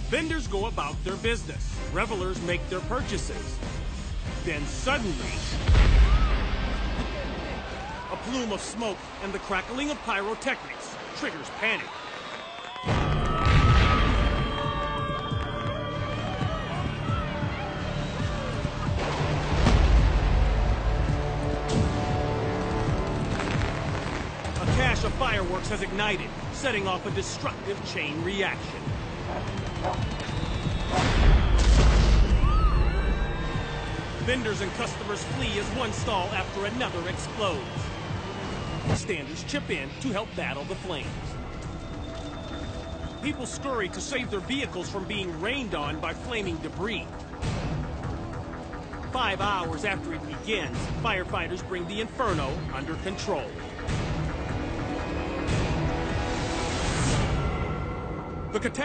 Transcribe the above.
Vendors go about their business. Revelers make their purchases. Then suddenly, a plume of smoke and the crackling of pyrotechnics triggers panic. A cache of fireworks has ignited, setting off a destructive chain reaction. Vendors and customers flee as one stall after another explodes. Standers chip in to help battle the flames. People scurry to save their vehicles from being rained on by flaming debris. 5 hours after it begins, firefighters bring the inferno under control. The catastrophe